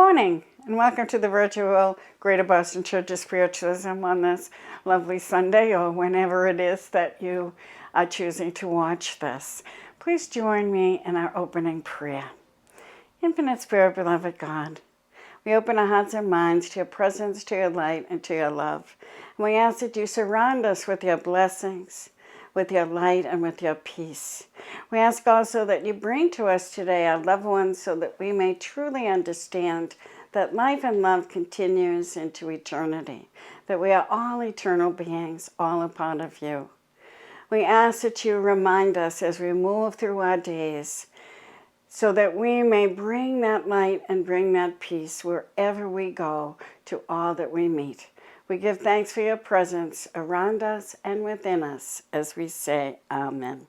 morning, and welcome to the virtual Greater Boston Church of Spiritualism on this lovely Sunday, or whenever it is that you are choosing to watch this. Please join me in our opening prayer. Infinite Spirit, beloved God, we open our hearts and minds to your presence, to your light, and to your love. And we ask that you surround us with your blessings, with your light, and with your peace. We ask also that you bring to us today our loved ones so that we may truly understand that life and love continues into eternity, that we are all eternal beings, all a part of you. We ask that you remind us as we move through our days so that we may bring that light and bring that peace wherever we go to all that we meet. We give thanks for your presence around us and within us as we say Amen.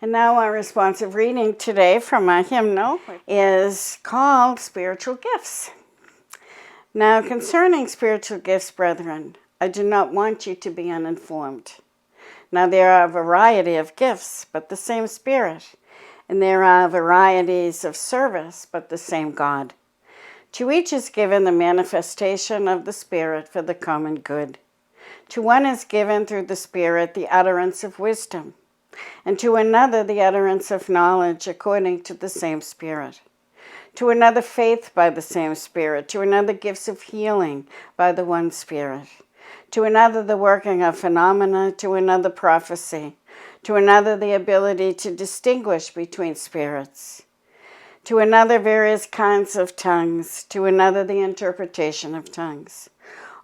And now our responsive reading today from our hymnal is called Spiritual Gifts. Now concerning spiritual gifts, brethren, I do not want you to be uninformed. Now there are a variety of gifts, but the same Spirit. And there are varieties of service, but the same God. To each is given the manifestation of the Spirit for the common good. To one is given through the Spirit the utterance of wisdom, and to another the utterance of knowledge according to the same Spirit. To another faith by the same Spirit, to another gifts of healing by the one Spirit. To another the working of phenomena, to another prophecy. To another the ability to distinguish between spirits. To another various kinds of tongues. To another the interpretation of tongues.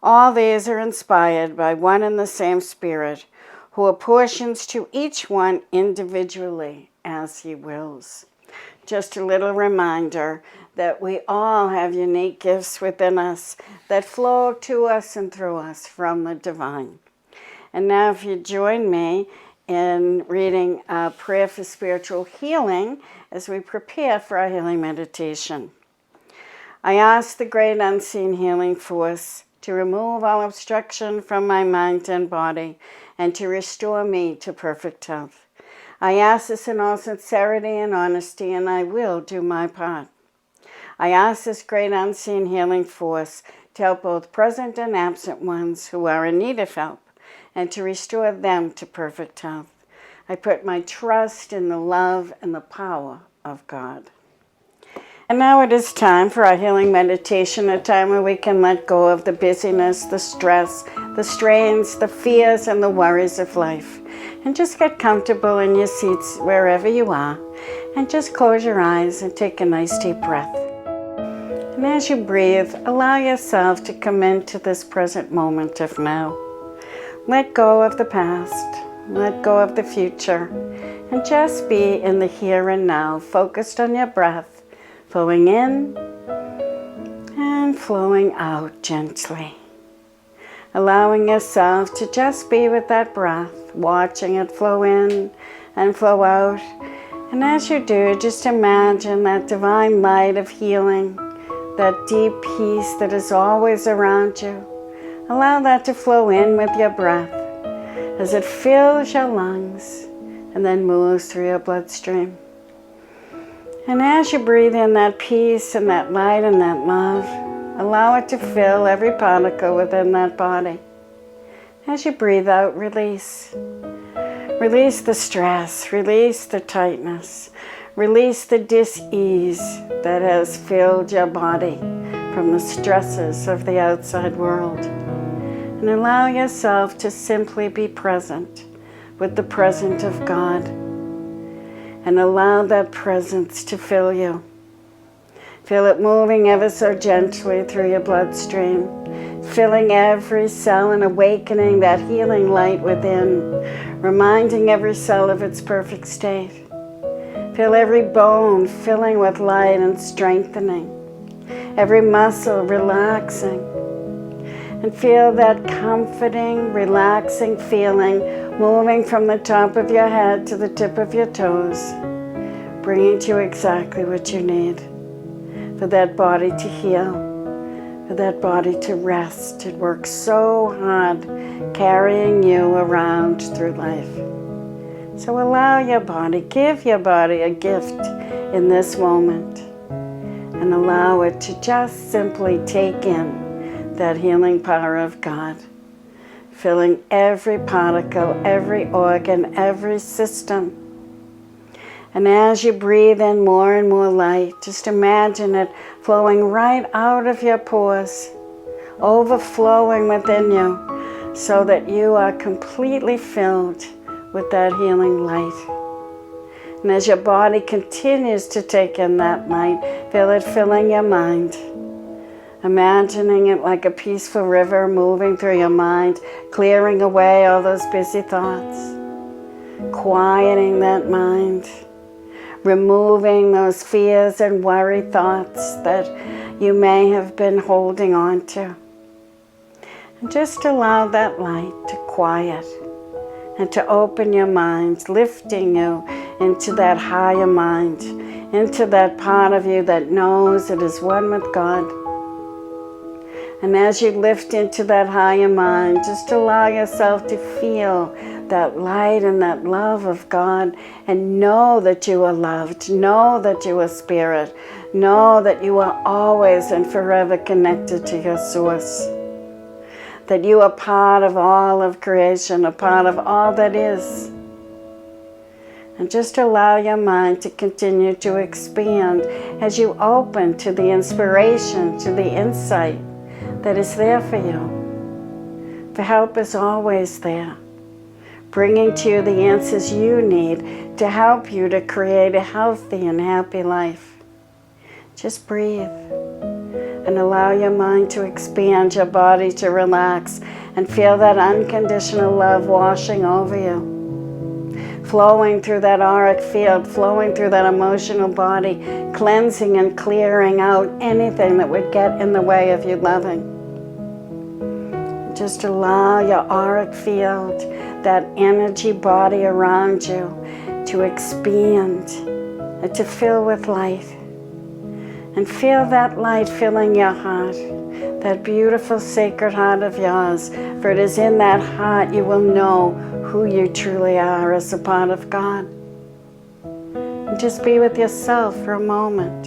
All these are inspired by one and the same Spirit, who apportions to each one individually as he wills. Just a little reminder that we all have unique gifts within us that flow to us and through us from the divine. And now if you join me in reading a prayer for spiritual healing as we prepare for our healing meditation. I ask the great unseen healing force to remove all obstruction from my mind and body and to restore me to perfect health. I ask this in all sincerity and honesty, and I will do my part. I ask this great unseen healing force to help both present and absent ones who are in need of help, and to restore them to perfect health. I put my trust in the love and the power of God. And now it is time for our healing meditation, a time where we can let go of the busyness, the stress, the strains, the fears, and the worries of life. And just get comfortable in your seats wherever you are. And just close your eyes and take a nice deep breath. And as you breathe, allow yourself to come into this present moment of now. Let go of the past, let go of the future, and just be in the here and now, focused on your breath, flowing in and flowing out gently. Allowing yourself to just be with that breath, watching it flow in and flow out. And as you do, just imagine that divine light of healing, that deep peace that is always around you. Allow that to flow in with your breath as it fills your lungs and then moves through your bloodstream. And as you breathe in that peace and that light and that love, allow it to fill every particle within that body. As you breathe out, release. Release the stress, release the tightness, release the dis-ease that has filled your body from the stresses of the outside world. And allow yourself to simply be present with the presence of God. And allow that presence to fill you. Feel it moving ever so gently through your bloodstream, filling every cell and awakening that healing light within, reminding every cell of its perfect state. Feel every bone filling with light and strengthening, every muscle relaxing. And feel that comforting, relaxing feeling moving from the top of your head to the tip of your toes, bringing to you exactly what you need. For that body to heal, for that body to rest. It works so hard carrying you around through life. So allow your body, give your body a gift in this moment. and allow it to just simply take in that healing power of God, filling every particle, every organ, every system. And as you breathe in more and more light, just imagine it flowing right out of your pores, overflowing within you, so that you are completely filled with that healing light. And as your body continues to take in that light, feel it filling your mind, imagining it like a peaceful river moving through your mind, clearing away all those busy thoughts, quieting that mind, removing those fears and worry thoughts that you may have been holding on to. And just allow that light to quiet and to open your mind, lifting you into that higher mind, into that part of you that knows it is one with God. And as you lift into that higher mind, just allow yourself to feel that light and that love of God, and know that you are loved, know that you are spirit, know that you are always and forever connected to your source, that you are part of all of creation, a part of all that is. And just allow your mind to continue to expand as you open to the inspiration, to the insight that is there for you. For help is always there, bringing to you the answers you need to help you to create a healthy and happy life. Just breathe and allow your mind to expand, your body to relax, and feel that unconditional love washing over you, flowing through that auric field, flowing through that emotional body, cleansing and clearing out anything that would get in the way of you loving. Just allow your auric field, that energy body around you, to expand and to fill with light. And feel that light filling your heart, that beautiful sacred heart of yours, for it is in that heart you will know who you truly are as a part of God. And just be with yourself for a moment,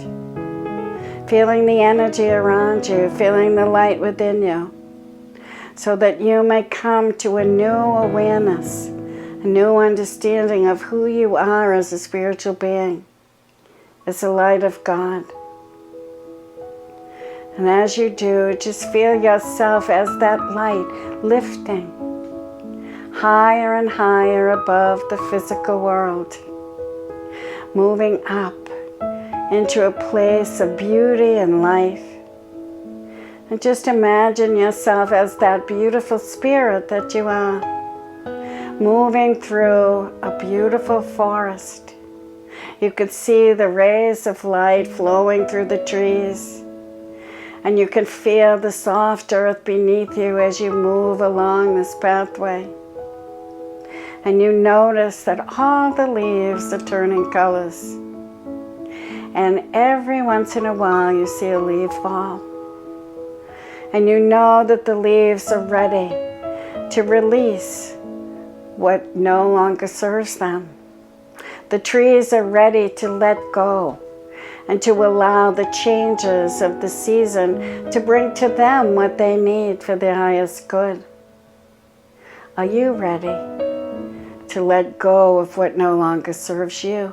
feeling the energy around you, feeling the light within you, so that you may come to a new awareness, a new understanding of who you are as a spiritual being, as the light of God. And as you do, just feel yourself as that light lifting higher and higher above the physical world, moving up into a place of beauty and life. And just imagine yourself as that beautiful spirit that you are, moving through a beautiful forest. You could see the rays of light flowing through the trees, and you can feel the soft earth beneath you as you move along this pathway. And you notice that all the leaves are turning colors. And every once in a while you see a leaf fall. And you know that the leaves are ready to release what no longer serves them. The trees are ready to let go and to allow the changes of the season to bring to them what they need for their highest good. Are you ready to let go of what no longer serves you?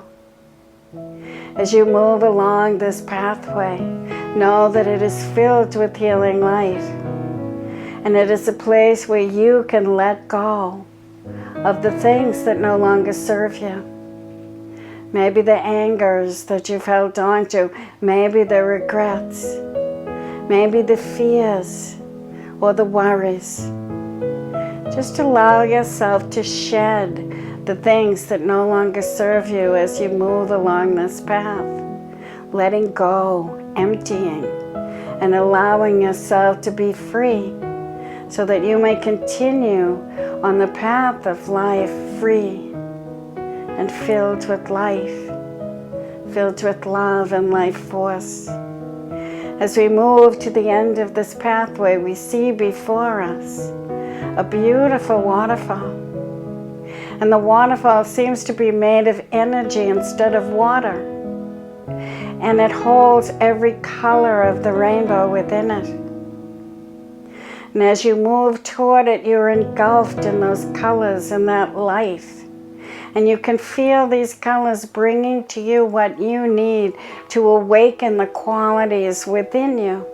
As you move along this pathway, know that it is filled with healing light, and it is a place where you can let go of the things that no longer serve you. Maybe the angers that you've held on to, maybe the regrets, maybe the fears or the worries. Just allow yourself to shed the things that no longer serve you as you move along this path, letting go, emptying, and allowing yourself to be free so that you may continue on the path of life free and filled with life, filled with love and life force. As we move to the end of this pathway, we see before us a beautiful waterfall. And the waterfall seems to be made of energy instead of water. and it holds every color of the rainbow within it. And as you move toward it, you're engulfed in those colors and that light. And you can feel these colors bringing to you what you need to awaken the qualities within you.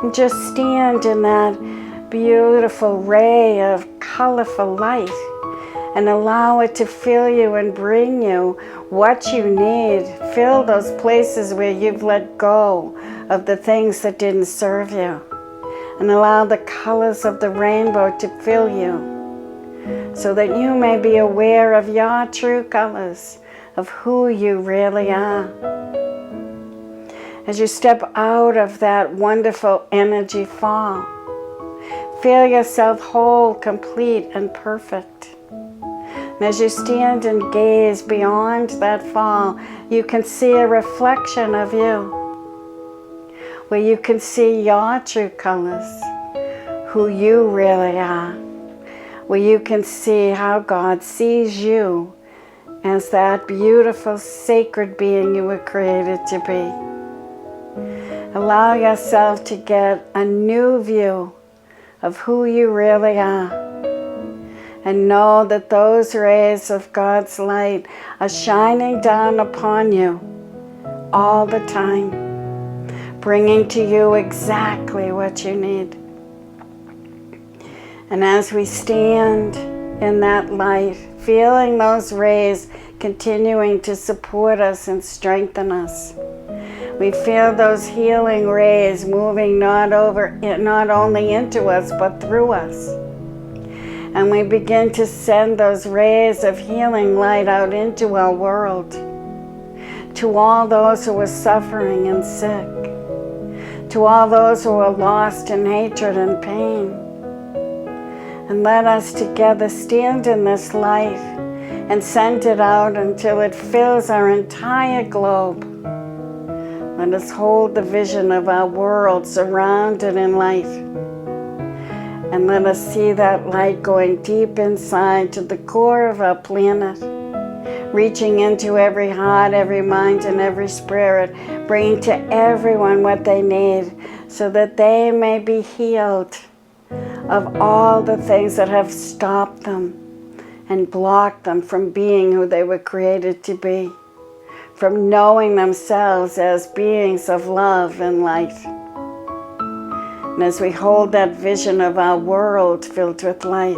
And just stand in that beautiful ray of colorful light and allow it to fill you and bring you what you need. Fill those places where you've let go of the things that didn't serve you. And allow the colors of the rainbow to fill you so that you may be aware of your true colors, of who you really are. As you step out of that wonderful energy fall, feel yourself whole, complete, and perfect. And as you stand and gaze beyond that fall, you can see a reflection of you, where you can see your true colors, who you really are, where you can see how God sees you as that beautiful, sacred being you were created to be. Allow yourself to get a new view of who you really are, and know that those rays of God's light are shining down upon you all the time, bringing to you exactly what you need. And as we stand in that light, feeling those rays continuing to support us and strengthen us, we feel those healing rays moving not only into us, but through us. And we begin to send those rays of healing light out into our world, to all those who are suffering and sick, to all those who are lost in hatred and pain. And let us together stand in this light and send it out until it fills our entire globe. Let us hold the vision of our world surrounded in light. And let us see that light going deep inside to the core of our planet, reaching into every heart, every mind, and every spirit, bringing to everyone what they need so that they may be healed of all the things that have stopped them and blocked them from being who they were created to be, from knowing themselves as beings of love and light. And as we hold that vision of our world filled with light,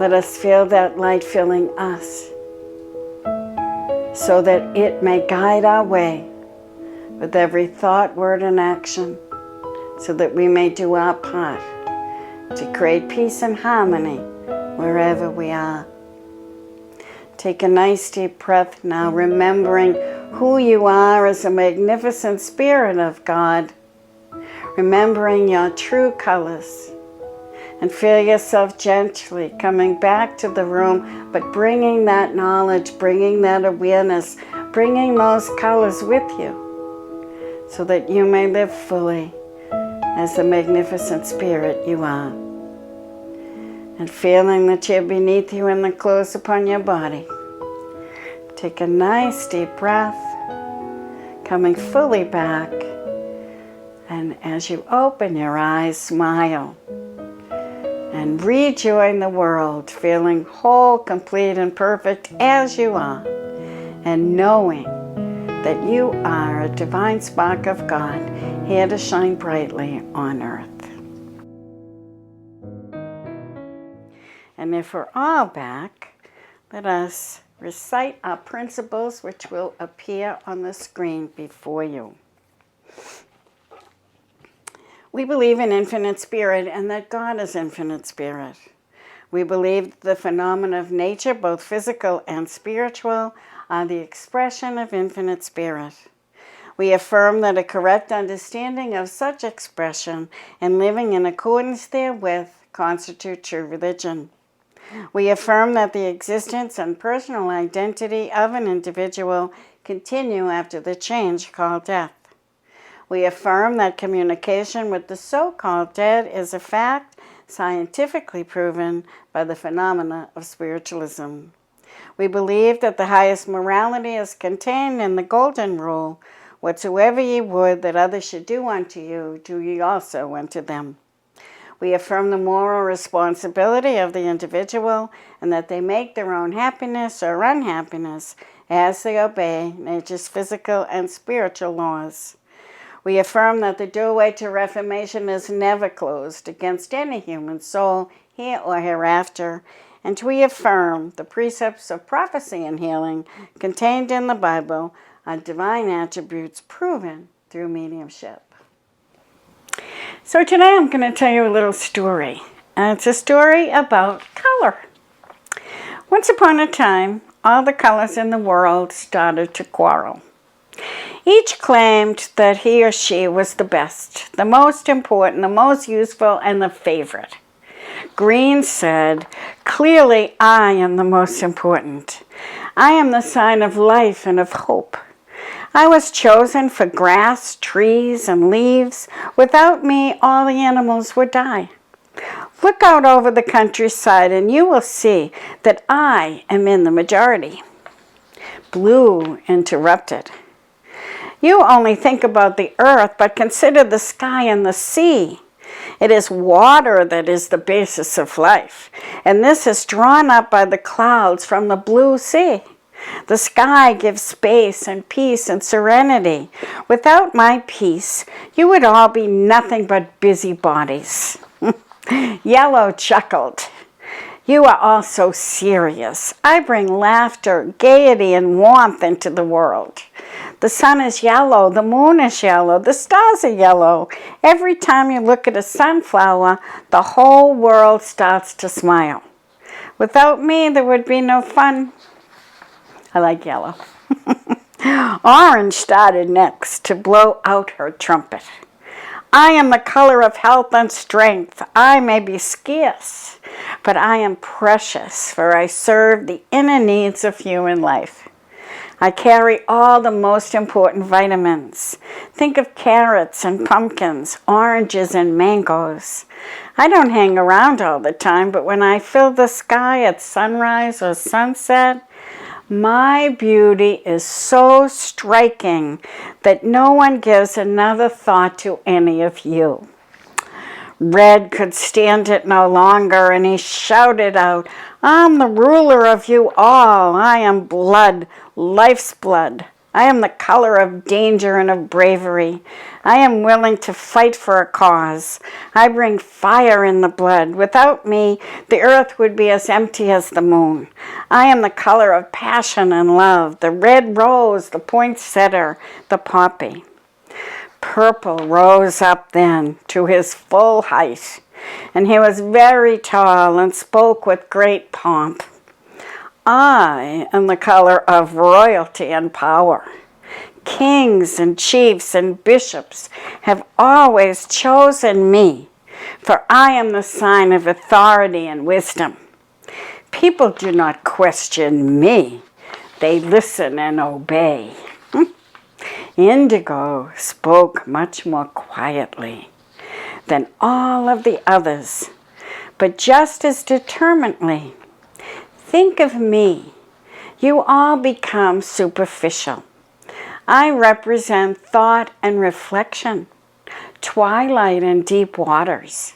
let us feel that light filling us so that it may guide our way with every thought, word, and action, so that we may do our part to create peace and harmony wherever we are. Take a nice deep breath now, remembering who you are as a magnificent spirit of God, remembering your true colors, and feel yourself gently coming back to the room, but bringing that knowledge, bringing that awareness, bringing those colors with you so that you may live fully as the magnificent spirit you are. And feeling the chair beneath you and the clothes upon your body, take a nice deep breath, coming fully back. And as you open your eyes, smile and rejoin the world, feeling whole, complete, and perfect as you are, and knowing that you are a divine spark of God here to shine brightly on earth. And if we're all back, let us recite our principles, which will appear on the screen before you. We believe in infinite spirit and that God is infinite spirit. We believe the phenomena of nature, both physical and spiritual, are the expression of infinite spirit. We affirm that a correct understanding of such expression and living in accordance therewith constitute true religion. We affirm that the existence and personal identity of an individual continue after the change called death. We affirm that communication with the so-called dead is a fact scientifically proven by the phenomena of spiritualism. We believe that the highest morality is contained in the golden rule. Whatsoever ye would that others should do unto you, do ye also unto them. We affirm the moral responsibility of the individual and that they make their own happiness or unhappiness as they obey nature's physical and spiritual laws. We affirm that the doorway to reformation is never closed against any human soul, here or hereafter, and we affirm the precepts of prophecy and healing contained in the Bible are divine attributes proven through mediumship. So today I'm going to tell you a little story. And it's a story about color. Once upon a time, all the colors in the world started to quarrel. Each claimed that he or she was the best, the most important, the most useful, and the favorite. Green said, "Clearly I am the most important. I am the sign of life and of hope. I was chosen for grass, trees, and leaves. Without me, all the animals would die. Look out over the countryside and you will see that I am in the majority." Blue interrupted. "You only think about the earth, but consider the sky and the sea. It is water that is the basis of life, and this is drawn up by the clouds from the blue sea. The sky gives space and peace and serenity. Without my peace, you would all be nothing but busybodies." Yellow chuckled. "You are all so serious. I bring laughter, gaiety, and warmth into the world. The sun is yellow, the moon is yellow, the stars are yellow. Every time you look at a sunflower, the whole world starts to smile. Without me, there would be no fun." I like yellow. Orange started next to blow out her trumpet. "I am the color of health and strength. I may be scarce, but I am precious, for I serve the inner needs of human life. I carry all the most important vitamins. Think of carrots and pumpkins, oranges and mangoes. I don't hang around all the time, but when I fill the sky at sunrise or sunset, my beauty is so striking that no one gives another thought to any of you." Red could stand it no longer, and he shouted out, "I'm the ruler of you all. I am blood, life's blood. I am the color of danger and of bravery. I am willing to fight for a cause. I bring fire in the blood. Without me, the earth would be as empty as the moon. I am the color of passion and love, the red rose, the poinsettia, the poppy." Purple rose up then to his full height, and he was very tall and spoke with great pomp. "I am the color of royalty and power. Kings and chiefs and bishops have always chosen me, for I am the sign of authority and wisdom. People do not question me. They listen and obey." Indigo spoke much more quietly than all of the others, but just as determinedly. "Think of me. You all become superficial. I represent thought and reflection, twilight and deep waters.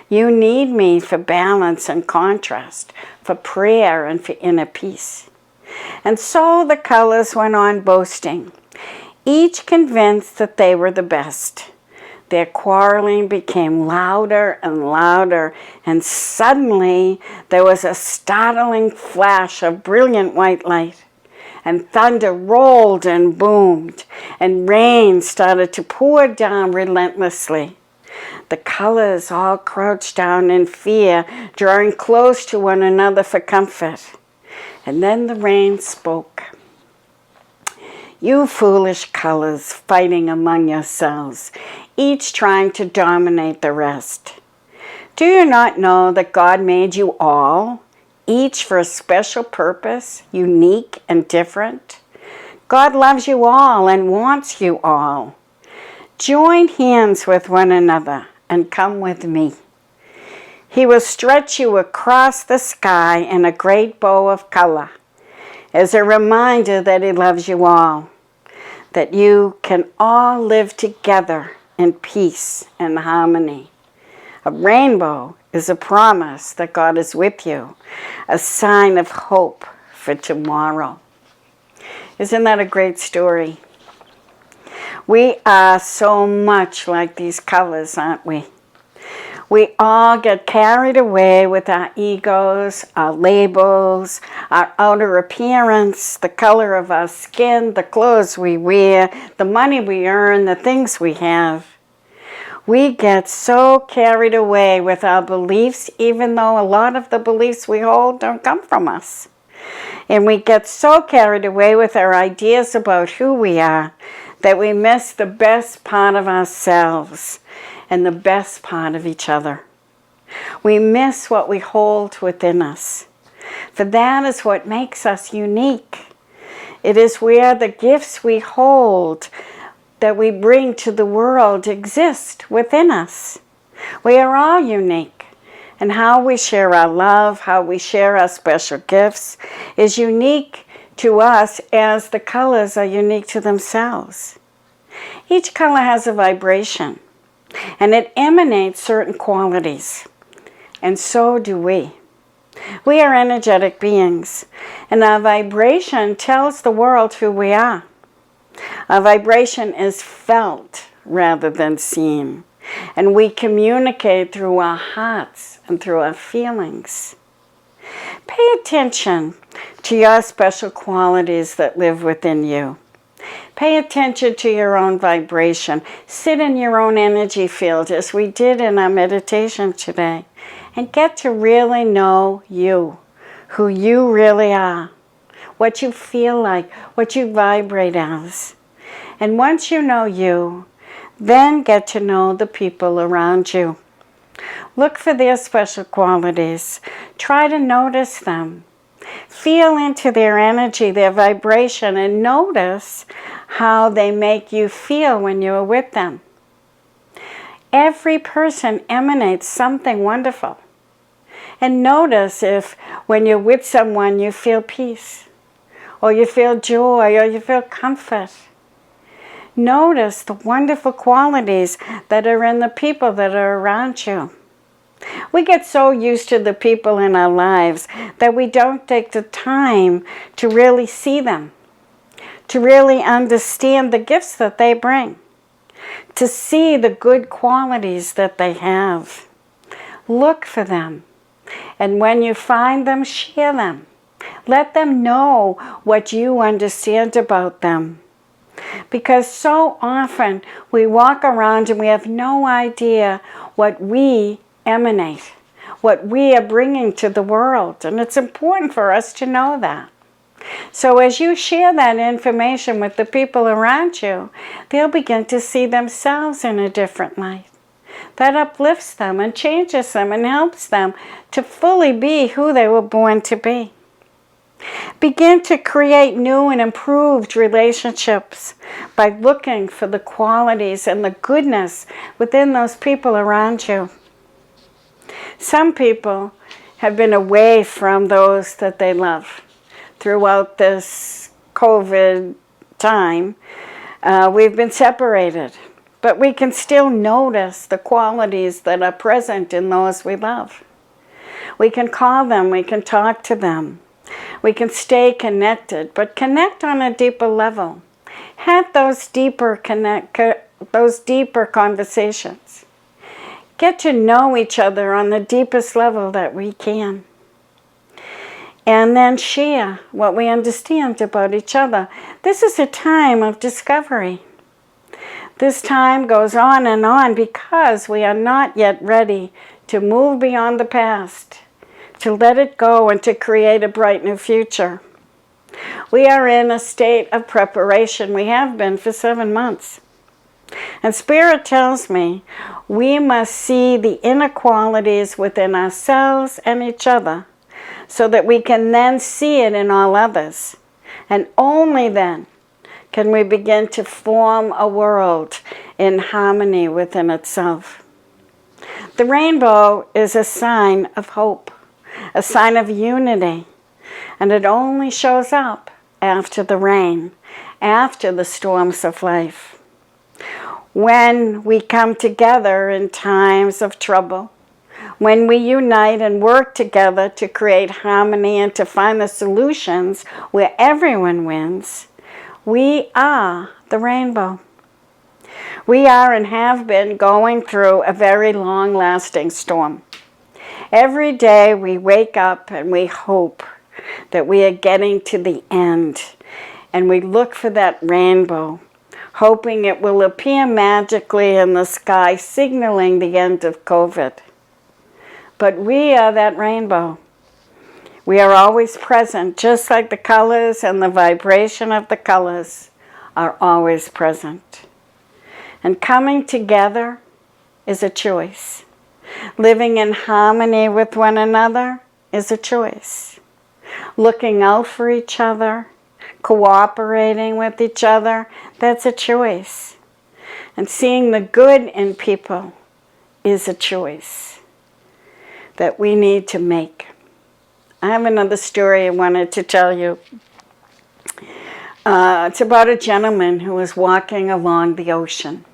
You need me for balance and contrast, for prayer and for inner peace." And so the colors went on boasting, each convinced that they were the best. Their quarreling became louder and louder, and suddenly there was a startling flash of brilliant white light, and thunder rolled and boomed, and rain started to pour down relentlessly. The colors all crouched down in fear, drawing close to one another for comfort. And then the rain spoke. "You foolish colors fighting among yourselves, each trying to dominate the rest. Do you not know that God made you all, each for a special purpose, unique and different? God loves you all and wants you all. Join hands with one another and come with me. He will stretch you across the sky in a great bow of color, as a reminder that He loves you all, that you can all live together in peace and harmony. A rainbow is a promise that God is with you, a sign of hope for tomorrow. Isn't that a great story? We are so much like these colors, aren't we? We all get carried away with our egos, our labels, our outer appearance, the color of our skin, the clothes we wear, the money we earn, the things we have. We get so carried away with our beliefs, even though a lot of the beliefs we hold don't come from us. And we get so carried away with our ideas about who we are that we miss the best part of ourselves and the best part of each other. We miss what we hold within us. For that is what makes us unique. It is where the gifts we hold that we bring to the world exist within us. We are all unique. And how we share our love, how we share our special gifts is unique to us as the colors are unique to themselves. Each color has a vibration, and it emanates certain qualities, and so do we. We are energetic beings, and our vibration tells the world who we are. Our vibration is felt rather than seen, and we communicate through our hearts and through our feelings. Pay attention to your special qualities that live within you. Pay attention to your own vibration. Sit in your own energy field as we did in our meditation today, and get to really know you, who you really are, what you feel like, what you vibrate as. And once you know you, then get to know the people around you. Look for their special qualities. Try to notice them. Feel into their energy, their vibration, and notice how they make you feel when you are with them. Every person emanates something wonderful. And notice if when you're with someone you feel peace, or you feel joy, or you feel comfort. Notice the wonderful qualities that are in the people that are around you. We get so used to the people in our lives that we don't take the time to really see them, to really understand the gifts that they bring, to see the good qualities that they have. Look for them, and when you find them, share them. Let them know what you understand about them. Because so often we walk around and we have no idea what we emanate, what we are bringing to the world. And it's important for us to know that. So as you share that information with the people around you, they'll begin to see themselves in a different light. That uplifts them and changes them and helps them to fully be who they were born to be. Begin to create new and improved relationships by looking for the qualities and the goodness within those people around you. Some people have been away from those that they love throughout this COVID time. We've been separated, but we can still notice the qualities that are present in those we love. We can call them, we can talk to them. We can stay connected, but connect on a deeper level. Have those deeper conversations. Get to know each other on the deepest level that we can. And then share what we understand about each other. This is a time of discovery. This time goes on because we are not yet ready to move beyond the past, to let it go and to create a bright new future. We are in a state of preparation. We have been for 7 months. And Spirit tells me we must see the inequalities within ourselves and each other so that we can then see it in all others. And only then can we begin to form a world in harmony within itself. The rainbow is a sign of hope, a sign of unity, And it only shows up after the rain, after the storms of life. When we come together in times of trouble, when we unite and work together to create harmony and to find the solutions where everyone wins, we are the rainbow. We are and have been going through a very long-lasting storm. Every day we wake up and we hope that we are getting to the end, and we look for that rainbow, hoping it will appear magically in the sky, signaling the end of COVID. But we are that rainbow. We are always present, just like the colors and the vibration of the colors are always present. And coming together is a choice. Living in harmony with one another is a choice. Looking out for each other, cooperating with each other, that's a choice. And seeing the good in people is a choice that we need to make. I have another story I wanted to tell you. It's about a gentleman who was walking along the ocean.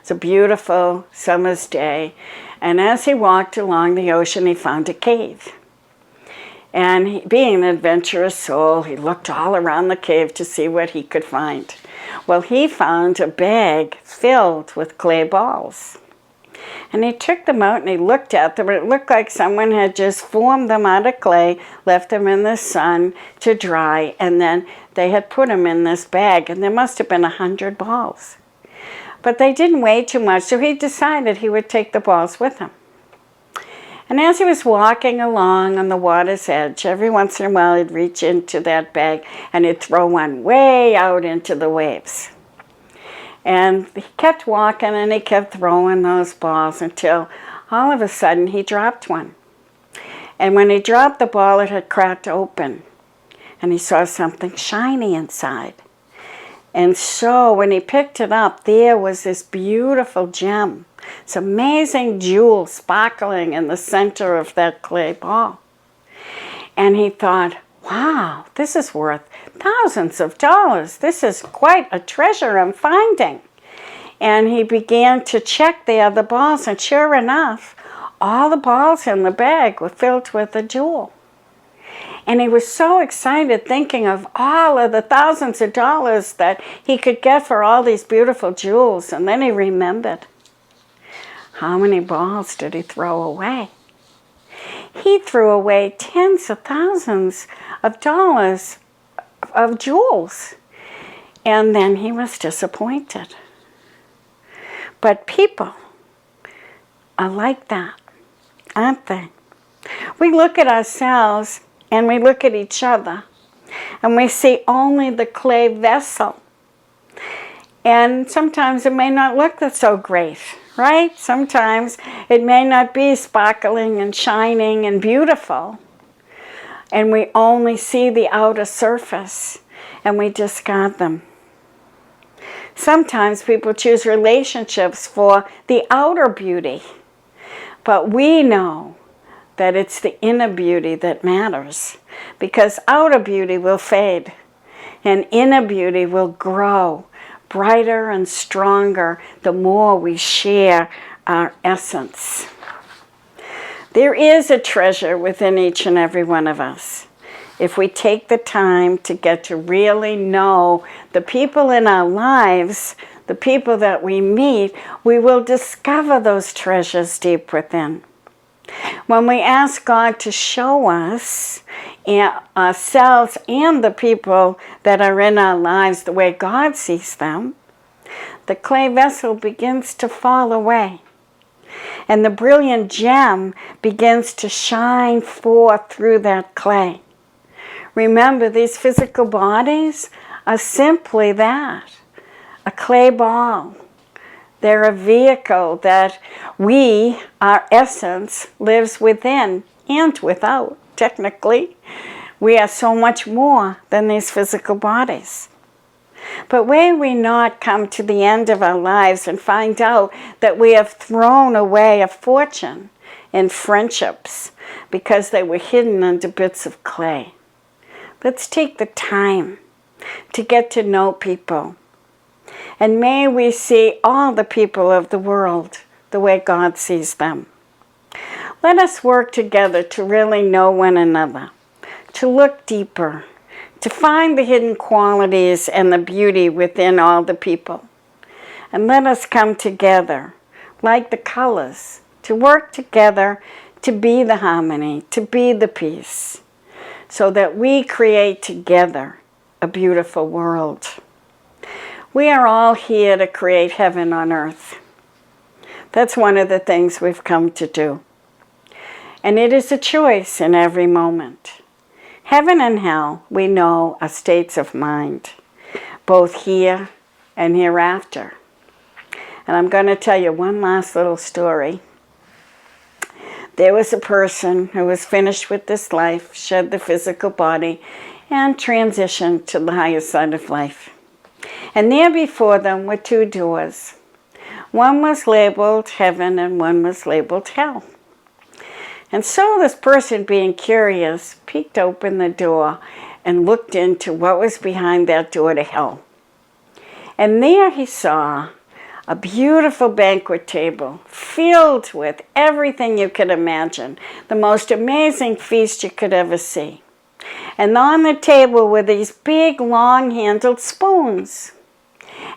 It's a beautiful summer's day, and as he walked along the ocean, he found a cave. And being an adventurous soul, he looked all around the cave to see what he could find. Well, he found a bag filled with clay balls. And he took them out and he looked at them, and it looked like someone had just formed them out of clay, left them in the sun to dry, and then they had put them in this bag, and there must have been 100 balls. But they didn't weigh too much, so he decided he would take the balls with him. And as he was walking along on the water's edge, every once in a while he'd reach into that bag and he'd throw one way out into the waves. And he kept walking and he kept throwing those balls until all of a sudden he dropped one. And when he dropped the ball, it had cracked open. And he saw something shiny inside. And so when he picked it up, there was this beautiful gem. This amazing jewel sparkling in the center of that clay ball. And he thought, wow, this is worth thousands of dollars. This is quite a treasure I'm finding. And he began to check the other balls, and sure enough, all the balls in the bag were filled with a jewel. And he was so excited thinking of all of the thousands of dollars that he could get for all these beautiful jewels. And then he remembered, how many balls did he throw away? He threw away tens of thousands of dollars of jewels. And then he was disappointed. But people are like that, aren't they? We look at ourselves and we look at each other and we see only the clay vessel. And sometimes it may not look so great, right? Sometimes it may not be sparkling and shining and beautiful. And we only see the outer surface and we discard them. Sometimes people choose relationships for the outer beauty. But we know that it's the inner beauty that matters, because outer beauty will fade and inner beauty will grow brighter and stronger the more we share our essence. There is a treasure within each and every one of us. If we take the time to get to really know the people in our lives, the people that we meet, we will discover those treasures deep within. When we ask God to show us ourselves and the people that are in our lives the way God sees them, the clay vessel begins to fall away. And the brilliant gem begins to shine forth through that clay. Remember, these physical bodies are simply that, a clay ball. They're a vehicle that we, our essence, lives within and without. Technically, we are so much more than these physical bodies. But may we not come to the end of our lives and find out that we have thrown away a fortune in friendships because they were hidden under bits of clay. Let's take the time to get to know people. And may we see all the people of the world the way God sees them. Let us work together to really know one another, to look deeper, to find the hidden qualities and the beauty within all the people. And let us come together, like the colors, to work together to be the harmony, to be the peace, so that we create together a beautiful world. We are all here to create heaven on earth. That's one of the things we've come to do. And it is a choice in every moment. Heaven and hell, we know, are states of mind, both here and hereafter. And I'm going to tell you one last little story. There was a person who was finished with this life, shed the physical body, and transitioned to the higher side of life. And there before them were two doors. One was labeled heaven and one was labeled hell. And so this person, being curious, peeked open the door and looked into what was behind that door to hell. And there he saw a beautiful banquet table filled with everything you could imagine, the most amazing feast you could ever see. And on the table were these big, long-handled spoons.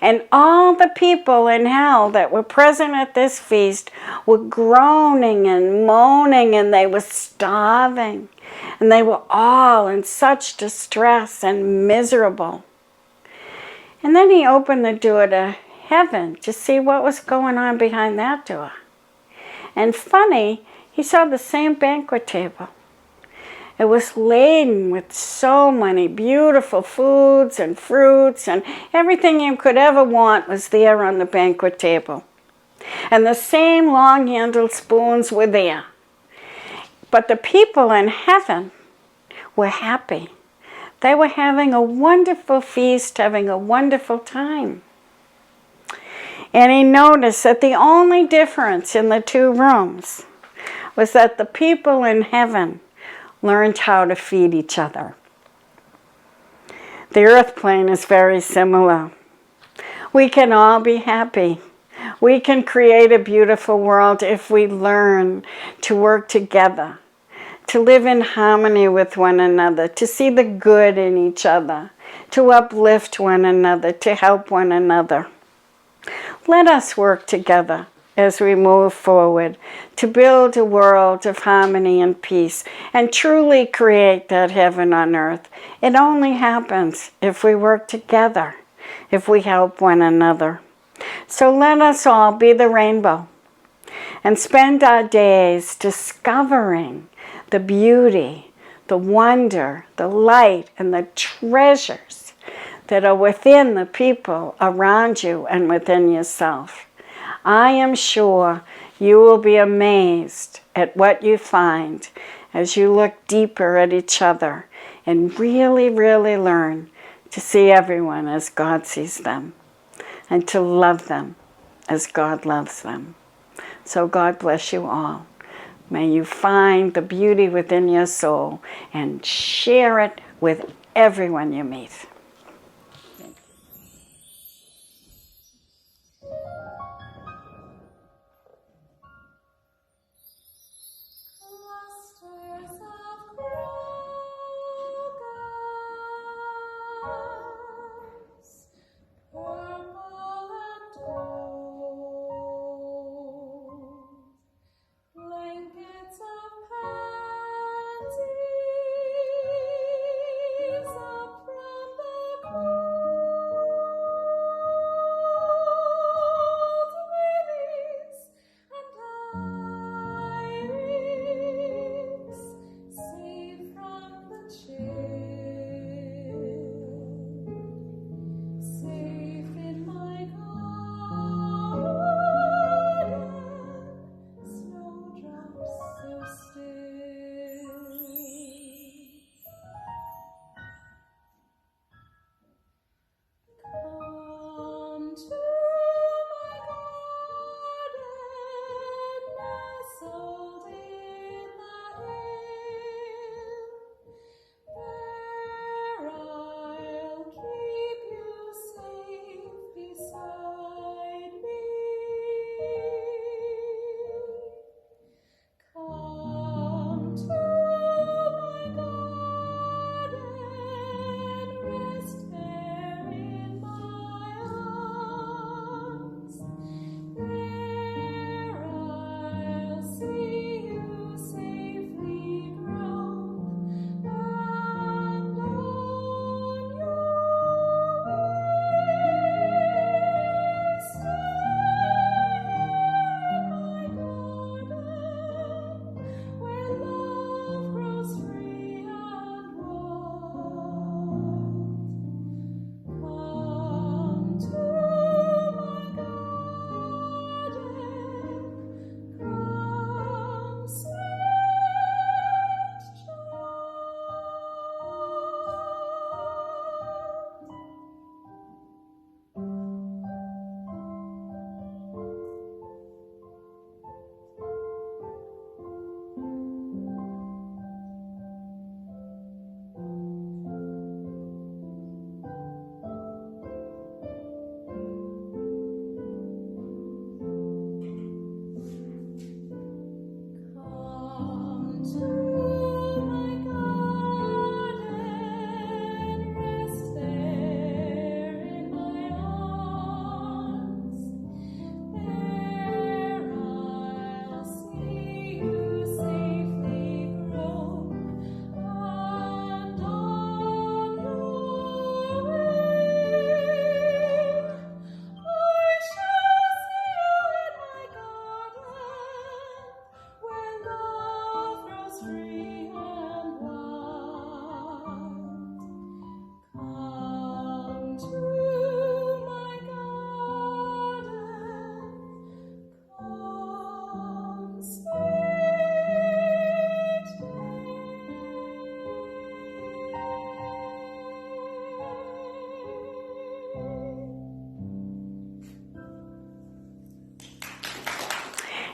And all the people in hell that were present at this feast were groaning and moaning, and they were starving. And they were all in such distress and miserable. And then he opened the door to heaven to see what was going on behind that door. And funny, he saw the same banquet table. It was laden with so many beautiful foods and fruits, and everything you could ever want was there on the banquet table. And the same long-handled spoons were there. But the people in heaven were happy. They were having a wonderful feast, having a wonderful time. And he noticed that the only difference in the two rooms was that the people in heaven learned how to feed each other. The earth plane is very similar. We can all be happy. We can create a beautiful world if we learn to work together, to live in harmony with one another, to see the good in each other, to uplift one another, to help one another. Let us work together as we move forward to build a world of harmony and peace and truly create that heaven on earth. It only happens if we work together, if we help one another. So let us all be the rainbow and spend our days discovering the beauty, the wonder, the light, and the treasures that are within the people around you and within yourself. I am sure you will be amazed at what you find as you look deeper at each other and really, really learn to see everyone as God sees them and to love them as God loves them. So God bless you all. May you find the beauty within your soul and share it with everyone you meet. From the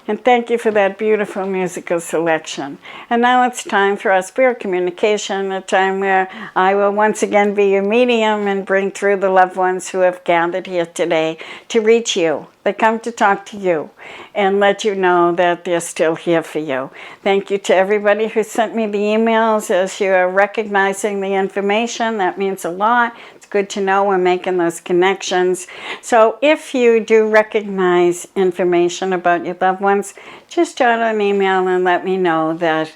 And thank you for that beautiful musical selection. And now it's time for our spirit communication, a time where I will once again be your medium and bring through the loved ones who have gathered here today to reach you. They come to talk to you and let you know that they're still here for you. Thank you to everybody who sent me the emails as you are recognizing the information. That means a lot. It's good to know we're making those connections. So if you do recognize information about your loved ones, just jot an email and let me know that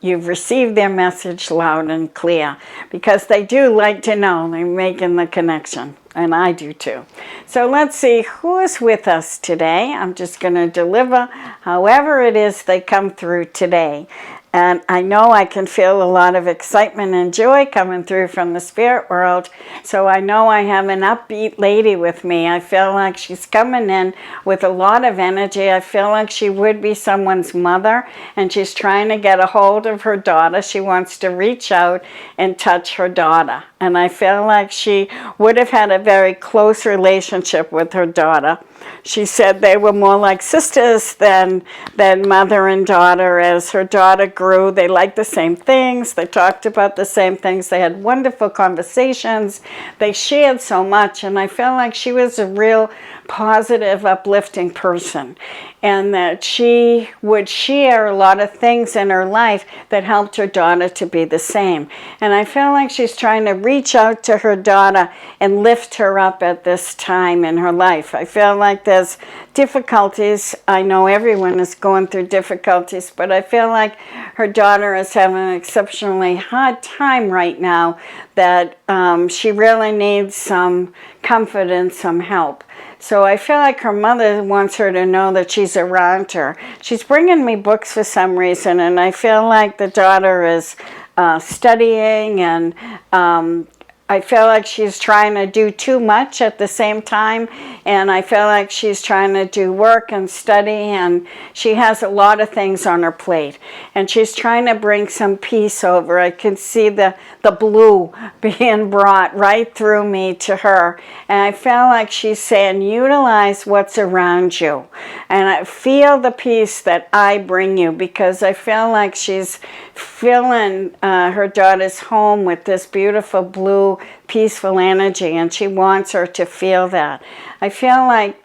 you've received their message loud and clear, because they do like to know they're making the connection, and I do too. So let's see who is with us today. I'm just going to deliver however it is they come through today. And I know I can feel a lot of excitement and joy coming through from the spirit world. So I know I have an upbeat lady with me. I feel like she's coming in with a lot of energy. I feel like she would be someone's mother, and she's trying to get a hold of her daughter. She wants to reach out and touch her daughter. And I feel like she would have had a very close relationship with her daughter. She said they were more like sisters than mother and daughter. As her daughter grew, they liked the same things. They talked about the same things. They had wonderful conversations. They shared so much, and I felt like she was a real positive, uplifting person, and that she would share a lot of things in her life that helped her daughter to be the same. And I feel like she's trying to reach out to her daughter and lift her up at this time in her life. I feel like there's difficulties. I know everyone is going through difficulties, but I feel like her daughter is having an exceptionally hard time right now, that she really needs some comfort and some help. So I feel like her mother wants her to know that she's around her. She's bringing me books for some reason, and I feel like the daughter is studying, and I feel like she's trying to do too much at the same time, and I feel like she's trying to do work and study, and she has a lot of things on her plate, and she's trying to bring some peace over. I can see the blue being brought right through me to her, and I feel like she's saying, utilize what's around you, and I feel the peace that I bring you, because I feel like she's filling her daughter's home with this beautiful blue peaceful energy, and she wants her to feel that. I feel like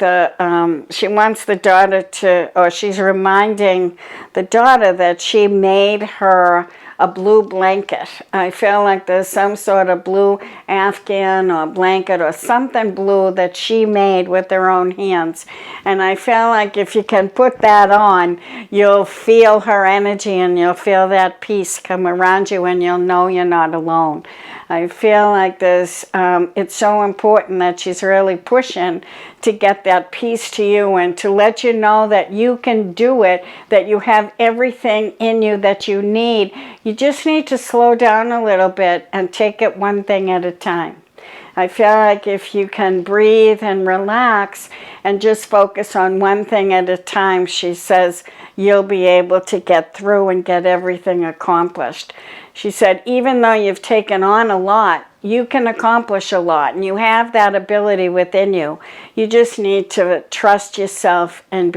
she wants the daughter to, or she's reminding the daughter that she made her a blue blanket. I feel like there's some sort of blue Afghan or blanket or something blue that she made with her own hands. And I feel like if you can put that on, you'll feel her energy, and you'll feel that peace come around you, and you'll know you're not alone. I feel like it's so important that she's really pushing to get that peace to you, and to let you know that you can do it, that you have everything in you that you need. You just need to slow down a little bit and take it one thing at a time. I feel like if you can breathe and relax and just focus on one thing at a time, she says, you'll be able to get through and get everything accomplished. She said, even though you've taken on a lot, you can accomplish a lot, and you have that ability within you. You just need to trust yourself and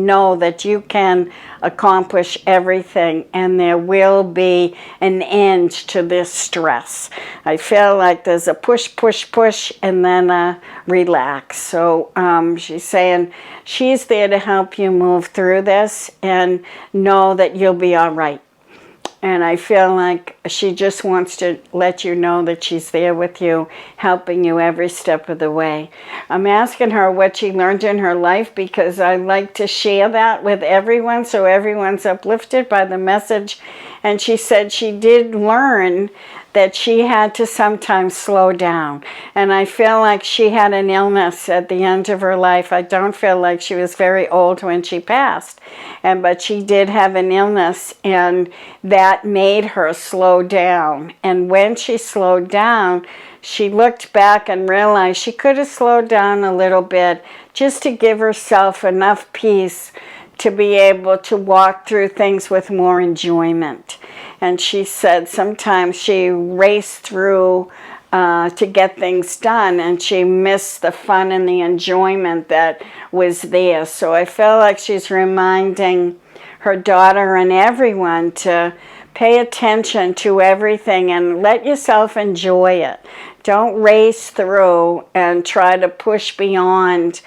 know that you can accomplish everything, and there will be an end to this stress. I feel like there's a push, push, push, and then a relax. So she's saying she's there to help you move through this, and know that you'll be all right. And I feel like she just wants to let you know that she's there with you, helping you every step of the way. I'm asking her what she learned in her life, because I like to share that with everyone, so everyone's uplifted by the message. And she said she did learn that she had to sometimes slow down. And I feel like she had an illness at the end of her life. I don't feel like she was very old when she passed, but she did have an illness, and that made her slow down. And when she slowed down, she looked back and realized she could have slowed down a little bit, just to give herself enough peace to be able to walk through things with more enjoyment. And she said sometimes she raced through to get things done, and she missed the fun and the enjoyment that was there. So I feel like she's reminding her daughter and everyone to pay attention to everything and let yourself enjoy it. Don't race through and try to push beyond.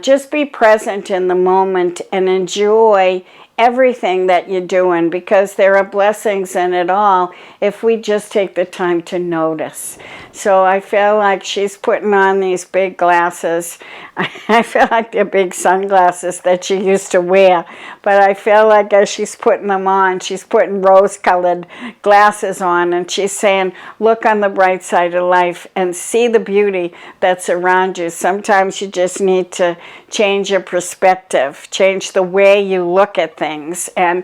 Just be present in the moment and enjoy everything that you're doing, because there are blessings in it all if we just take the time to notice. So I feel like she's putting on these big glasses. I feel like they're big sunglasses that she used to wear, but I feel like as she's putting them on, she's putting rose-colored glasses on, and she's saying, look on the bright side of life and see the beauty that's around you. Sometimes you just need to change your perspective, change the way you look at things. And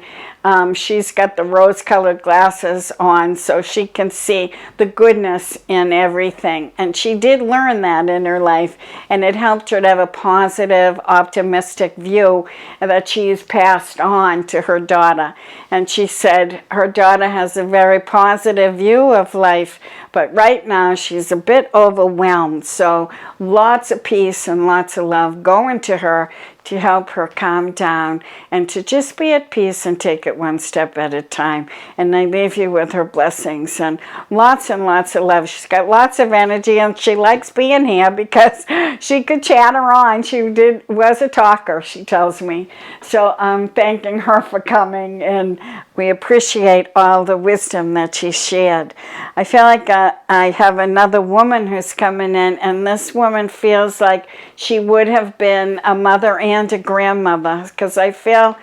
she's got the rose-colored glasses on so she can see the goodness in everything. And she did learn that in her life, and it helped her to have a positive, optimistic view that she's passed on to her daughter. And she said her daughter has a very positive view of life, but right now she's a bit overwhelmed. So lots of peace and lots of love going to her to help her calm down and to just be at peace and take it one step at a time. And I leave you with her blessings and lots of love. She's got lots of energy, and she likes being here because she could chatter on. She was a talker, she tells me. So I'm thanking her for coming, and we appreciate all the wisdom that she shared. I feel like I have another woman who's coming in, and this woman feels like she would have been a mother and a grandmother, because I feel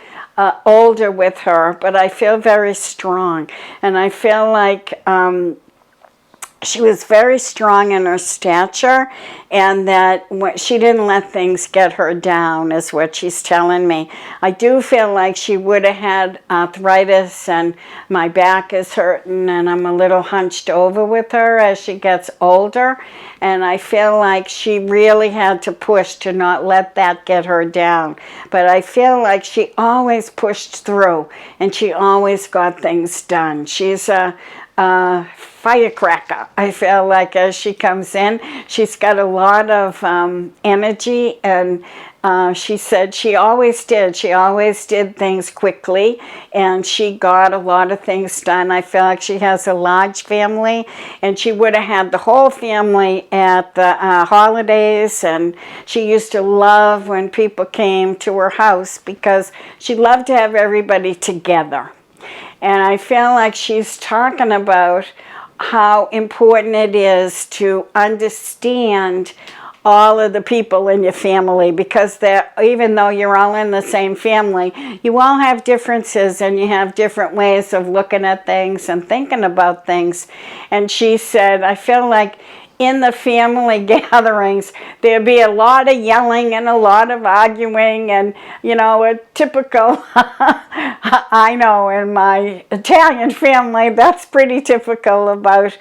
older with her, but I feel very strong. And I feel like she was very strong in her stature, and that she didn't let things get her down, is what she's telling me. I do feel like she would have had arthritis, and my back is hurting, and I'm a little hunched over with her as she gets older. And I feel like she really had to push to not let that get her down. But I feel like she always pushed through, and she always got things done. She's a firecracker. I feel like as she comes in, she's got a lot of energy, and she said she always did. She always did things quickly, and she got a lot of things done. I feel like she has a large family, and she would have had the whole family at the holidays, and she used to love when people came to her house because she loved to have everybody together. And I feel like she's talking about how important it is to understand all of the people in your family, because even though you're all in the same family, you all have differences, and you have different ways of looking at things and thinking about things. And she said, I feel like in the family gatherings, there'd be a lot of yelling and a lot of arguing, and, you know, a typical, I know in my Italian family, that's pretty typical about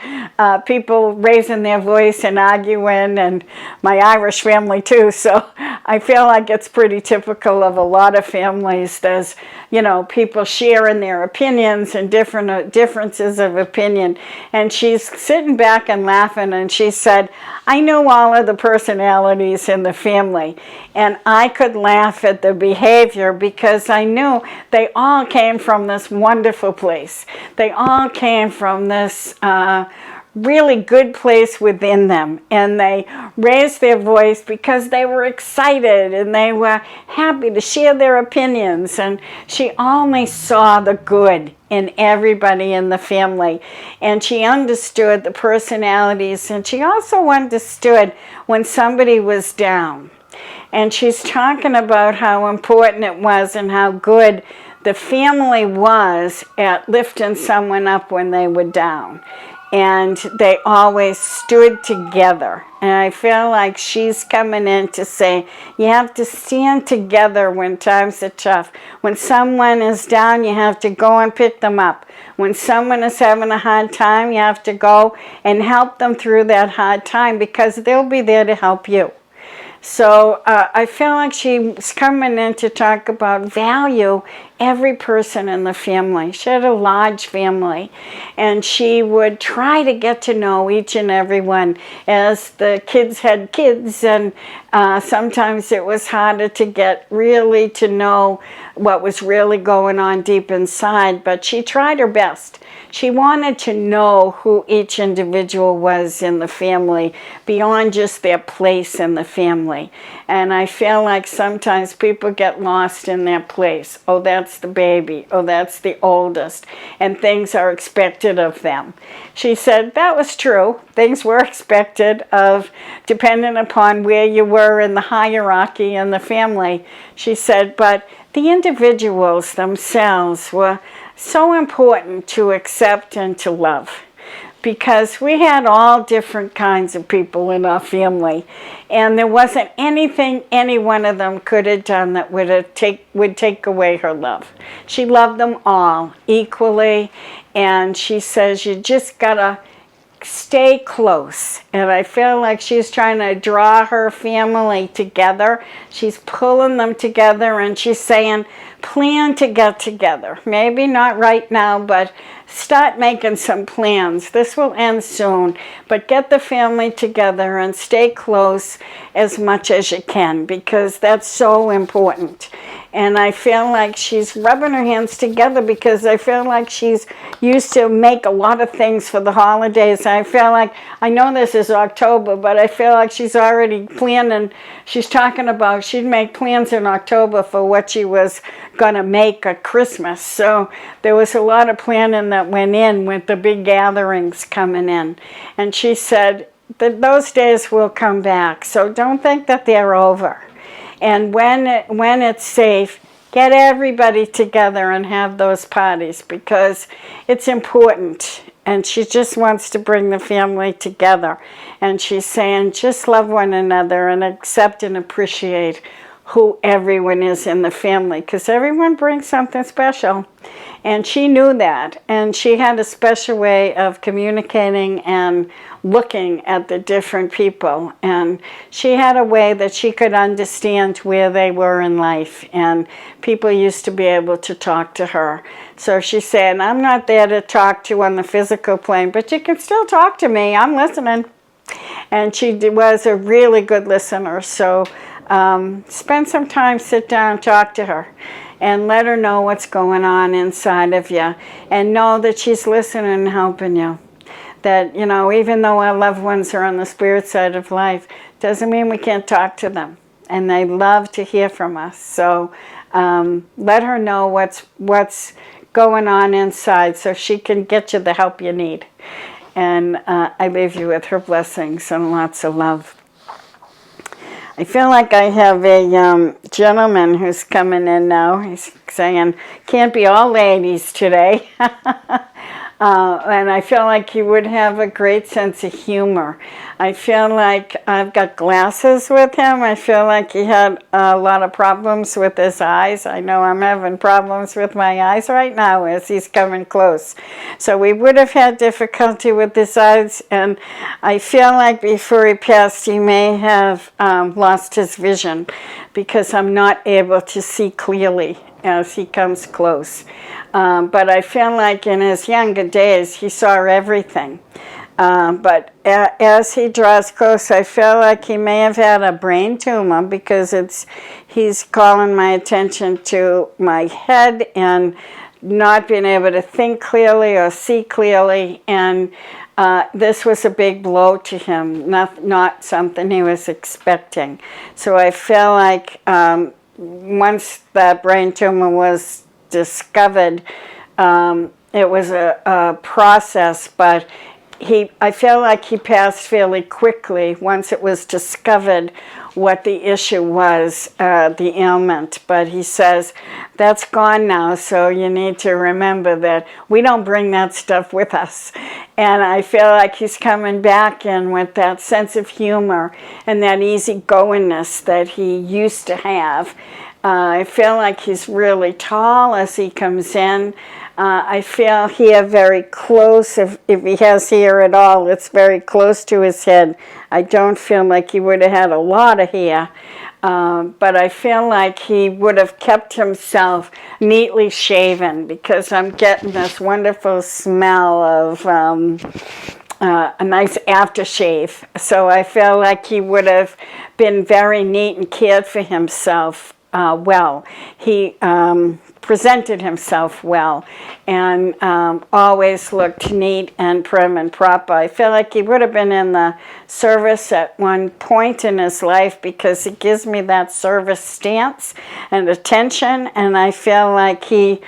people raising their voice and arguing, and my Irish family too. So I feel like it's pretty typical of a lot of families. There's, you know, people sharing their opinions and differences of opinion. And she's sitting back and laughing, and she said, I knew all of the personalities in the family, and I could laugh at the behavior because I knew they all came from this wonderful place. They all came from this really good place within them, and they raised their voice because they were excited and they were happy to share their opinions. And she only saw the good in everybody in the family, and she understood the personalities, and she also understood when somebody was down. And she's talking about how important it was and how good the family was at lifting someone up when they were down. And they always stood together. And I feel like she's coming in to say, you have to stand together when times are tough. When someone is down, you have to go and pick them up. When someone is having a hard time, you have to go and help them through that hard time, because they'll be there to help you. So I feel like she's coming in to talk about value every person in the family. She had a large family, and she would try to get to know each and every one as the kids had kids, and sometimes it was harder to get really to know what was really going on deep inside, but she tried her best. She wanted to know who each individual was in the family beyond just their place in the family. And I feel like sometimes people get lost in their place. Oh, that's the baby. Oh, that's the oldest. And things are expected of them. She said that was true. Things were expected of, depending upon where you were in the hierarchy in the family. She said, but the individuals themselves were so important to accept and to love, because we had all different kinds of people in our family, and there wasn't anything any one of them could have done that would take away her love. She loved them all equally, and she says you just gotta stay close. And I feel like she's trying to draw her family together. She's pulling them together, and she's saying, plan to get together. Maybe not right now, but start making some plans. This will end soon, but get the family together and stay close as much as you can, because that's so important. And I feel like she's rubbing her hands together, because I feel like she's used to make a lot of things for the holidays. I feel like, I know this is October, but I feel like she's already planning. She's talking about she'd make plans in October for what she was going to make at Christmas. So there was a lot of planning that went in with the big gatherings coming in. And she said that those days will come back. So don't think that they're over. And when it's safe, get everybody together and have those parties, because it's important. And she just wants to bring the family together. And she's saying, just love one another and accept and appreciate who everyone is in the family, because everyone brings something special. And she knew that, and she had a special way of communicating and looking at the different people, and she had a way that she could understand where they were in life, and people used to be able to talk to her. So she said, I'm not there to talk to you on the physical plane, but you can still talk to me. I'm listening. And she was a really good listener. So spend some time, sit down, talk to her, and let her know what's going on inside of you, and know that she's listening and helping you. That, you know, even though our loved ones are on the spirit side of life, doesn't mean we can't talk to them, and they love to hear from us. So let her know what's going on inside, so she can get you the help you need. And I leave you with her blessings and lots of love. I feel like I have a gentleman who's coming in now. He's saying, can't be all ladies today. And I feel like he would have a great sense of humor. I feel like I've got glasses with him. I feel like he had a lot of problems with his eyes. I know I'm having problems with my eyes right now as he's coming close. So we would have had difficulty with his eyes, and I feel like before he passed he may have lost his vision, because I'm not able to see clearly as he comes close. But I feel like in his younger days he saw everything. But as he draws close, I feel like he may have had a brain tumor, because he's calling my attention to my head and not being able to think clearly or see clearly. And this was a big blow to him, not something he was expecting. So I feel like once that brain tumor was discovered, it was a process, but I feel like he passed fairly quickly once it was discovered what the issue was, the ailment. But he says, that's gone now, so you need to remember that we don't bring that stuff with us. And I feel like he's coming back in with that sense of humor and that easygoingness that he used to have. I feel like he's really tall as he comes in. I feel hair very close. If he has hair at all, it's very close to his head. I don't feel like he would have had a lot of of hair. But I feel like he would have kept himself neatly shaven, because I'm getting this wonderful smell of a nice aftershave. So I feel like he would have been very neat and cared for himself well. He presented himself well, and always looked neat and prim and proper. I feel like he would have been in the service at one point in his life, because he gives me that service stance and attention, and I feel like he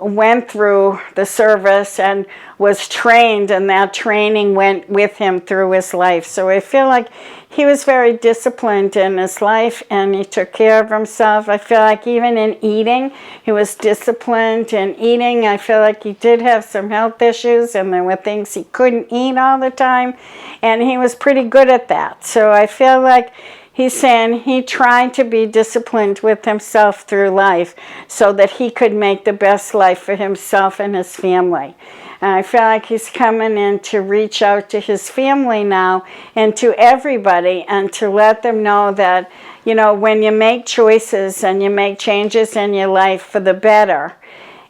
went through the service and was trained, and that training went with him through his life. So I feel like he was very disciplined in his life, and he took care of himself. I feel like even in eating, he was disciplined in eating. I feel like he did have some health issues, and there were things he couldn't eat all the time, and he was pretty good at that. So I feel like he's saying he tried to be disciplined with himself through life so that he could make the best life for himself and his family. And I feel like he's coming in to reach out to his family now and to everybody, and to let them know that, you know, when you make choices and you make changes in your life for the better,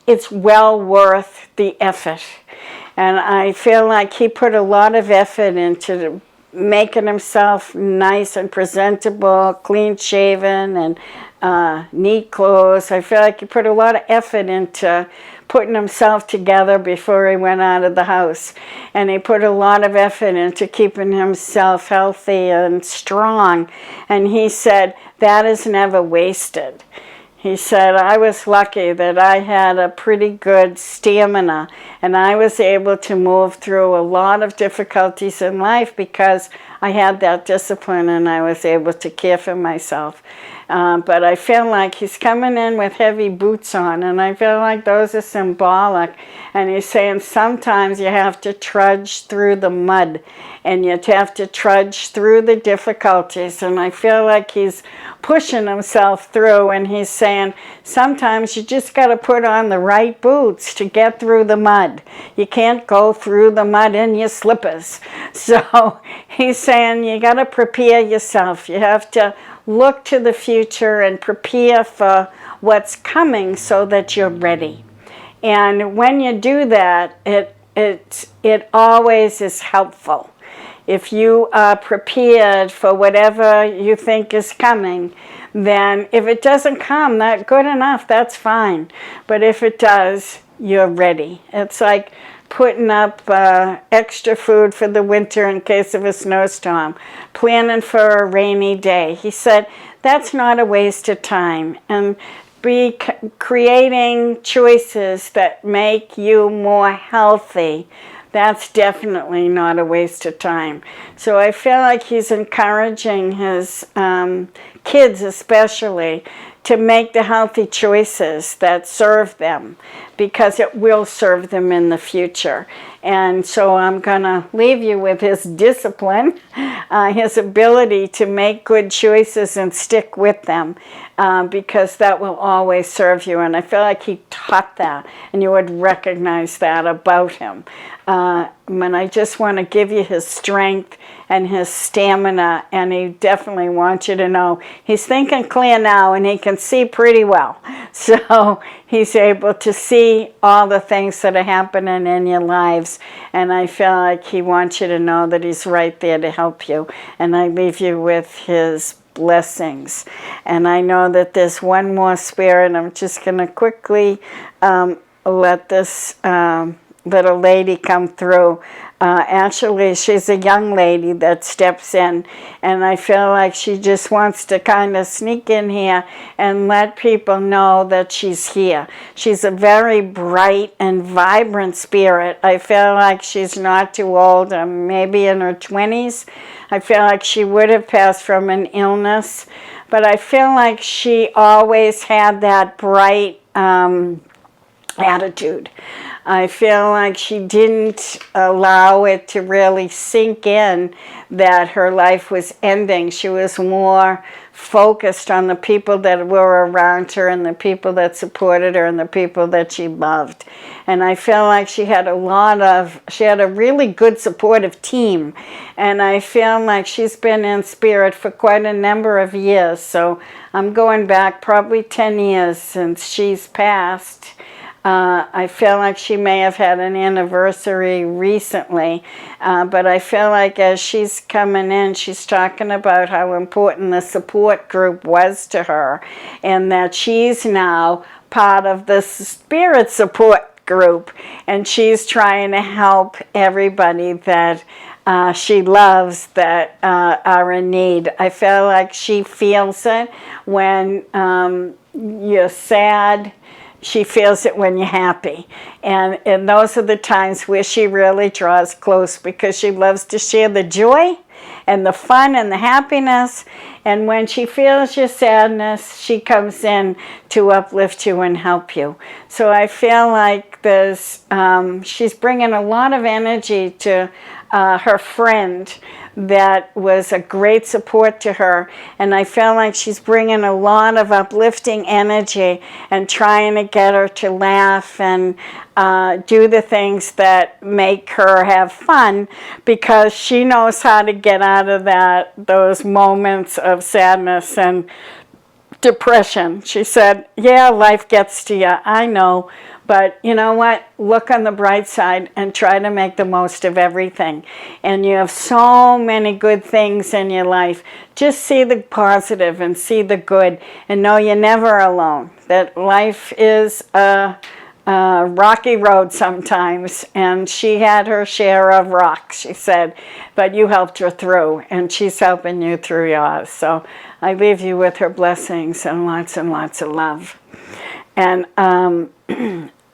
it's well worth the effort. And I feel like he put a lot of effort into making himself nice and presentable, clean shaven, and neat clothes. I feel like he put a lot of effort into putting himself together before he went out of the house. And he put a lot of effort into keeping himself healthy and strong. And he said, that is never wasted. He said, I was lucky that I had a pretty good stamina, and I was able to move through a lot of difficulties in life because I had that discipline, and I was able to care for myself. But I feel like he's coming in with heavy boots on, and I feel like those are symbolic. And he's saying sometimes you have to trudge through the mud, and you have to trudge through the difficulties. And I feel like he's pushing himself through, and he's saying sometimes you just got to put on the right boots to get through the mud. You can't go through the mud in your slippers. So he's saying you got to prepare yourself. You have to look to the future and prepare for what's coming so that you're ready. And when you do that, it always is helpful. If you are prepared for whatever you think is coming, then if it doesn't come, that's good enough, that's fine. But if it does, you're ready. It's like putting up extra food for the winter in case of a snowstorm, planning for a rainy day. He said that's not a waste of time. And be creating choices that make you more healthy. That's definitely not a waste of time. So I feel like he's encouraging his kids especially to make the healthy choices that serve them, because it will serve them in the future. And so I'm going to leave you with his discipline, his ability to make good choices and stick with them, because that will always serve you. And I feel like he taught that, and you would recognize that about him. And I just want to give you his strength and his stamina, and he definitely wants you to know he's thinking clear now, and he can see pretty well. So he's able to see all the things that are happening in your lives, and I feel like he wants you to know that he's right there to help you. And I leave you with his blessings. And I know that there's one more spirit. I'm just going to quickly let this little lady come through. Actually, she's a young lady that steps in, and I feel like she just wants to kind of sneak in here and let people know that she's here. She's a very bright and vibrant spirit. I feel like she's not too old, maybe in her 20s. I feel like she would have passed from an illness, but I feel like she always had that bright attitude. I feel like she didn't allow it to really sink in that her life was ending. She was more focused on the people that were around her and the people that supported her and the people that she loved. And I feel like she had a really good supportive team. And I feel like she's been in spirit for quite a number of years. So I'm going back probably 10 years since she's passed. I feel like she may have had an anniversary recently, but I feel like as she's coming in, she's talking about how important the support group was to her, and that she's now part of the spirit support group, and she's trying to help everybody that she loves that are in need. I feel like she feels it when you're sad. She feels it when you're happy. And those are the times where she really draws close, because she loves to share the joy and the fun and the happiness. And when she feels your sadness, she comes in to uplift you and help you. So I feel like she's bringing a lot of energy to her friend that was a great support to her, and I feel like she's bringing a lot of uplifting energy and trying to get her to laugh and do the things that make her have fun, because she knows how to get out of those moments of sadness and depression. She said, yeah, life gets to you, I know, but you know what? Look on the bright side and try to make the most of everything. And you have so many good things in your life. Just see the positive and see the good, and know you're never alone. That life is a rocky road sometimes, and she had her share of rocks, she said, but you helped her through, and she's helping you through yours. So I leave you with her blessings and lots of love. And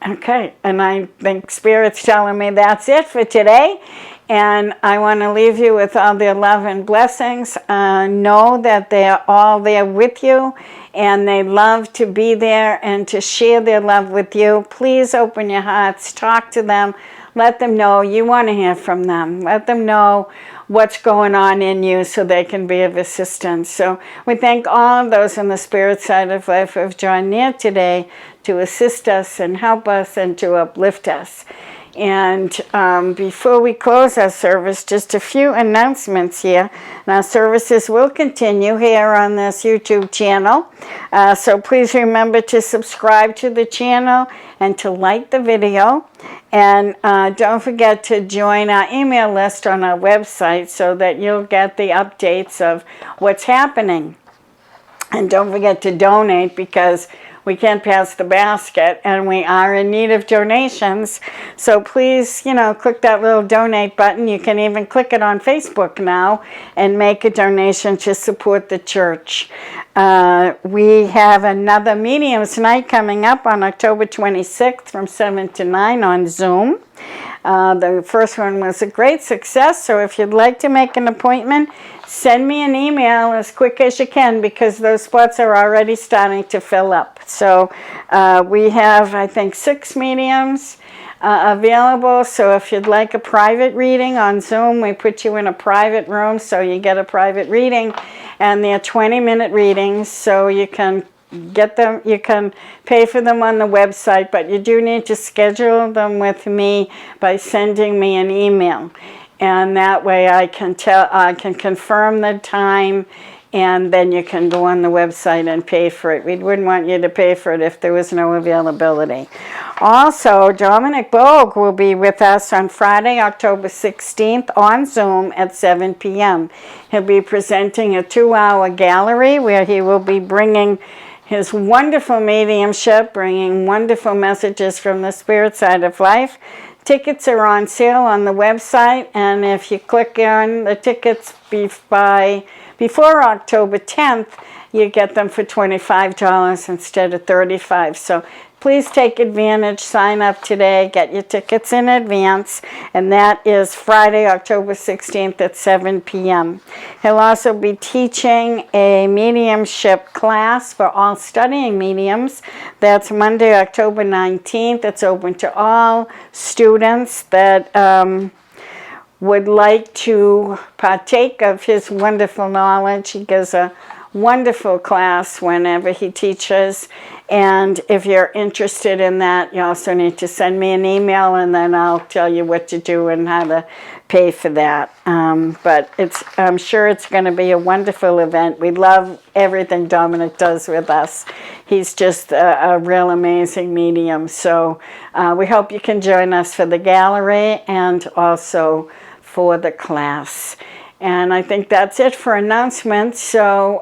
okay, and I think Spirit's telling me that's it for today. And I want to leave you with all their love and blessings. Know that they're all there with you, and they love to be there and to share their love with you. Please open your hearts, talk to them, let them know you want to hear from them. Let them know what's going on in you so they can be of assistance. So we thank all of those on the spirit side of life who have joined near today to assist us and help us and to uplift us. And before we close our service, just a few announcements here. And our services will continue here on this YouTube channel. So please remember to subscribe to the channel and to like the video. And don't forget to join our email list on our website so that you'll get the updates of what's happening. And don't forget to donate, because we can't pass the basket, and we are in need of donations. So please, click that little donate button. You can even click it on Facebook now and make a donation to support the church. We have another Mediums Night coming up on October 26th from 7 to 9 on Zoom. The first one was a great success, so if you'd like to make an appointment, send me an email as quick as you can, because those spots are already starting to fill up. So we have, I think, 6 mediums available. So if you'd like a private reading on Zoom, we put you in a private room so you get a private reading. And they're 20-minute readings, so you can get them, you can pay for them on the website, but you do need to schedule them with me by sending me an email. And that way I can confirm the time, and then you can go on the website and pay for it. We wouldn't want you to pay for it if there was no availability. Also, Dominic Bogue will be with us on Friday, October 16th on Zoom at 7 p.m. He'll be presenting a 2-hour gallery where he will be bringing his wonderful mediumship, bringing wonderful messages from the spirit side of life. Tickets are on sale on the website, and if you click on the tickets before October 10th, you get them for $25 instead of $35. So please take advantage. Sign up today. Get your tickets in advance. And that is Friday, October 16th at 7 p.m. He'll also be teaching a mediumship class for all studying mediums. That's Monday, October 19th. It's open to all students that would like to partake of his wonderful knowledge. He gives a wonderful class whenever he teaches, and if you're interested in that, you also need to send me an email, and then I'll tell you what to do and how to pay for that. But I'm sure it's going to be a wonderful event. We love everything Dominic does with us. He's just a real amazing medium. So we hope you can join us for the gallery and also for the class. And I think that's it for announcements. So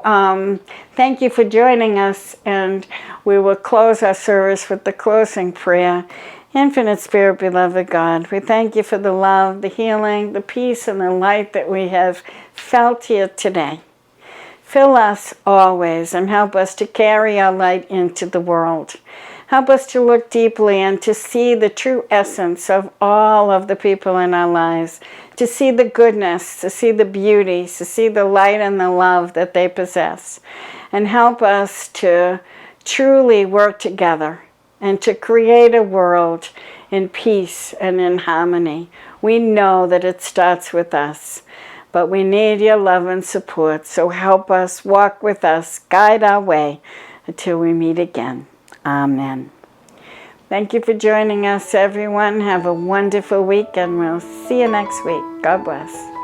thank you for joining us, and we will close our service with the closing prayer. Infinite Spirit, beloved God, we thank you for the love, the healing, the peace, and the light that we have felt here today. Fill us always and help us to carry our light into the world. Help us to look deeply and to see the true essence of all of the people in our lives, to see the goodness, to see the beauty, to see the light and the love that they possess. And help us to truly work together and to create a world in peace and in harmony. We know that it starts with us, but we need your love and support. So help us, walk with us, guide our way until we meet again. Amen. Thank you for joining us, everyone. Have a wonderful week, and we'll see you next week. God bless.